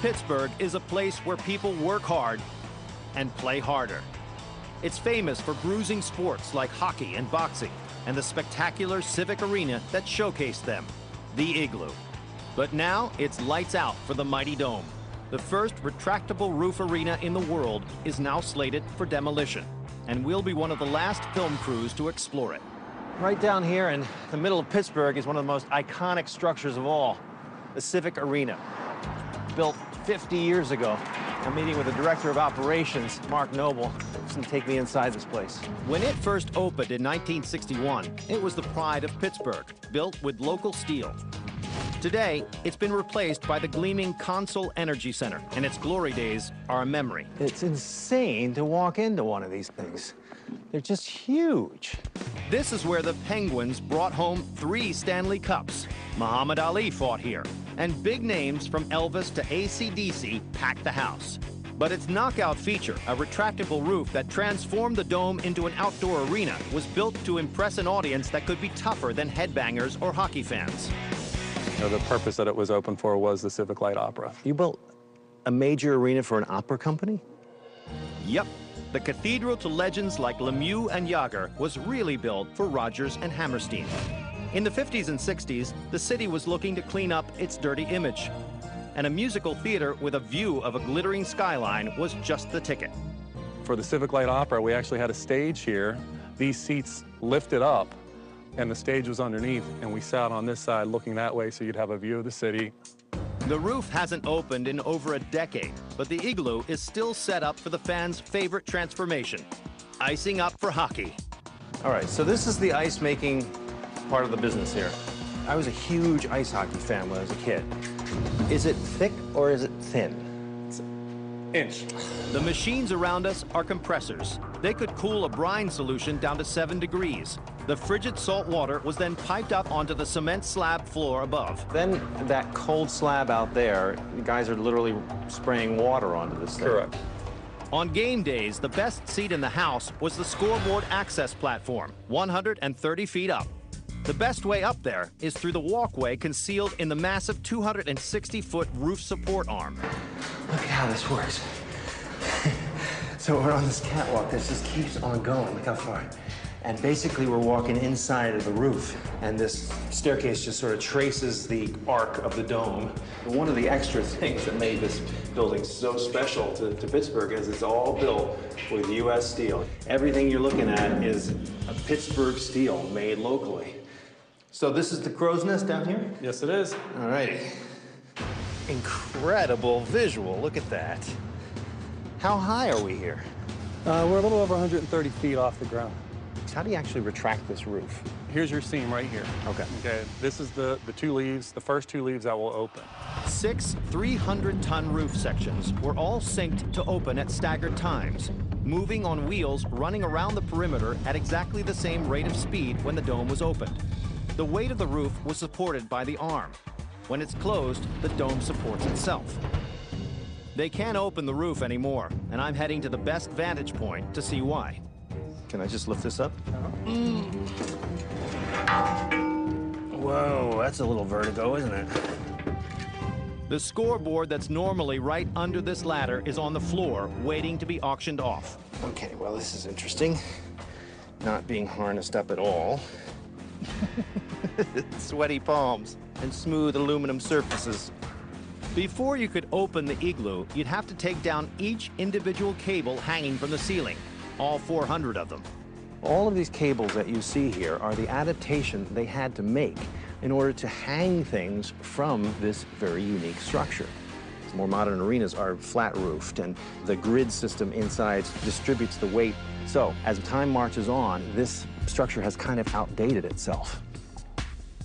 Pittsburgh is a place where people work hard and play harder. It's famous for bruising sports like hockey and boxing, and the spectacular civic arena that showcased them, the Igloo. But now it's lights out for the mighty Dome. The first retractable roof arena in the world is now slated for demolition, and we'll be one of the last film crews to explore it. Right down here in the middle of Pittsburgh is one of the most iconic structures of all, the Civic Arena. Built 50 years ago. I'm meeting with the director of operations, Mark Noble. He's gonna take me inside this place. When it first opened in 1961, it was the pride of Pittsburgh, built with local steel. Today, it's been replaced by the gleaming Consol Energy Center, and its glory days are a memory. It's insane to walk into one of these things. They're just huge. This is where the Penguins brought home 3 Stanley Cups. Muhammad Ali fought here, and big names from Elvis to AC/DC packed the house. But its knockout feature, a retractable roof that transformed the Dome into an outdoor arena, was built to impress an audience that could be tougher than headbangers or hockey fans. You know, the purpose that it was open for was the Civic Light Opera. You built a major arena for an opera company? Yep. The cathedral to legends like Lemieux and Yager was really built for Rodgers and Hammerstein. In the 50s and 60s, the city was looking to clean up its dirty image. And a musical theater with a view of a glittering skyline was just the ticket. For the Civic Light Opera, we actually had a stage here. These seats lifted up, and the stage was underneath, and we sat on this side looking that way so you'd have a view of the city. The roof hasn't opened in over a decade, but the Igloo is still set up for the fans' favorite transformation, icing up for hockey. All right, so this is the ice-making part of the business here. I was a huge ice hockey fan when I was a kid. Is it thick or is it thin? It's inch. The machines around us are compressors. They could cool a brine solution down to 7 degrees. The frigid salt water was then piped up onto the cement slab floor above. Then that cold slab out there, the guys are literally spraying water onto this thing. Correct. On game days, the best seat in the house was the scoreboard access platform, 130 feet up. The best way up there is through the walkway concealed in the massive 260-foot roof support arm. Look at how this works. So we're on this catwalk that just keeps on going. Look how far. And basically, we're walking inside of the roof, and this staircase just sort of traces the arc of the dome. One of the extra things that made this building so special to Pittsburgh is it's all built with U.S. steel. Everything you're looking at is a Pittsburgh steel made locally. So this is the crow's nest down here? Yes, it is. All righty. Incredible visual. Look at that. How high are we here? We're a little over 130 feet off the ground. How do you actually retract this roof? Here's your seam right here. Okay. Okay, this is the 2 leaves, the first 2 leaves that will open. 6 300-ton roof sections were all synced to open at staggered times, moving on wheels running around the perimeter at exactly the same rate of speed when the dome was opened. The weight of the roof was supported by the arm. When it's closed, the dome supports itself. They can't open the roof anymore, and I'm heading to the best vantage point to see why. Can I just lift this up? Whoa, that's a little vertigo, isn't it? The scoreboard that's normally right under this ladder is on the floor, waiting to be auctioned off. Okay, well, this is interesting. Not being harnessed up at all. Sweaty palms and smooth aluminum surfaces. Before you could open the Igloo, you'd have to take down each individual cable hanging from the ceiling. All 400 of them. All of these cables that you see here are the adaptation they had to make in order to hang things from this very unique structure. More modern arenas are flat-roofed, and the grid system inside distributes the weight. So, as time marches on, this structure has kind of outdated itself.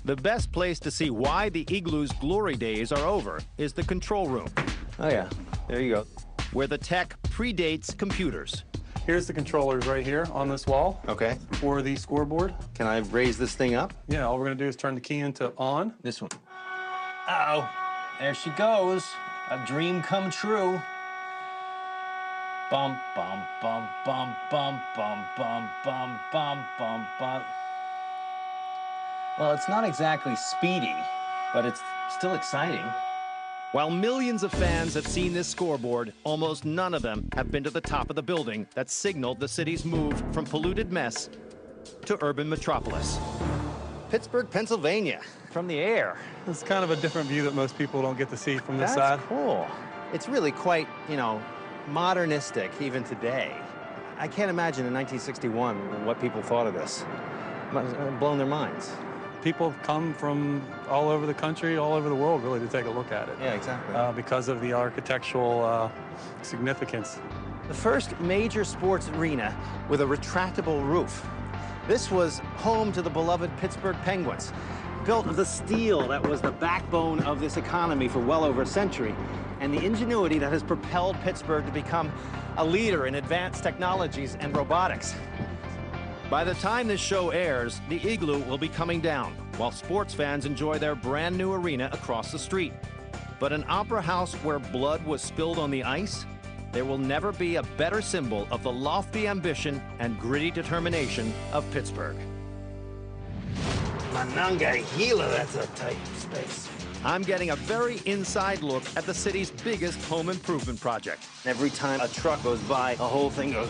The best place to see why the Igloo's glory days are over is the control room. Oh yeah, there you go. Where the tech predates computers. Here's the controllers right here on this wall. Okay. For the scoreboard. Can I raise this thing up? Yeah, all we're gonna do is turn the key into on. This one. Uh-oh. There she goes. A dream come true. Bum, bum, bum, bum, bum, bum, bum, bum, bum, bum, bum. Well, it's not exactly speedy, but it's still exciting. While millions of fans have seen this scoreboard, almost none of them have been to the top of the building that signaled the city's move from polluted mess to urban metropolis. Pittsburgh, Pennsylvania, from the air. It's kind of a different view that most people don't get to see from this side. That's cool. It's really quite, you know, modernistic even today. I can't imagine in 1961 what people thought of this. It must have blown their minds. People have come from all over the country, all over the world, really, to take a look at it. Yeah, exactly. Because of the architectural significance. The first major sports arena with a retractable roof. This was home to the beloved Pittsburgh Penguins, built of the steel that was the backbone of this economy for well over a century, and the ingenuity that has propelled Pittsburgh to become a leader in advanced technologies and robotics. By the time this show airs, the Igloo will be coming down, while sports fans enjoy their brand new arena across the street. But an opera house where blood was spilled on the ice? There will never be a better symbol of the lofty ambition and gritty determination of Pittsburgh. Monongahela, that's a tight space. I'm getting a very inside look at the city's biggest home improvement project. Every time a truck goes by, the whole thing goes.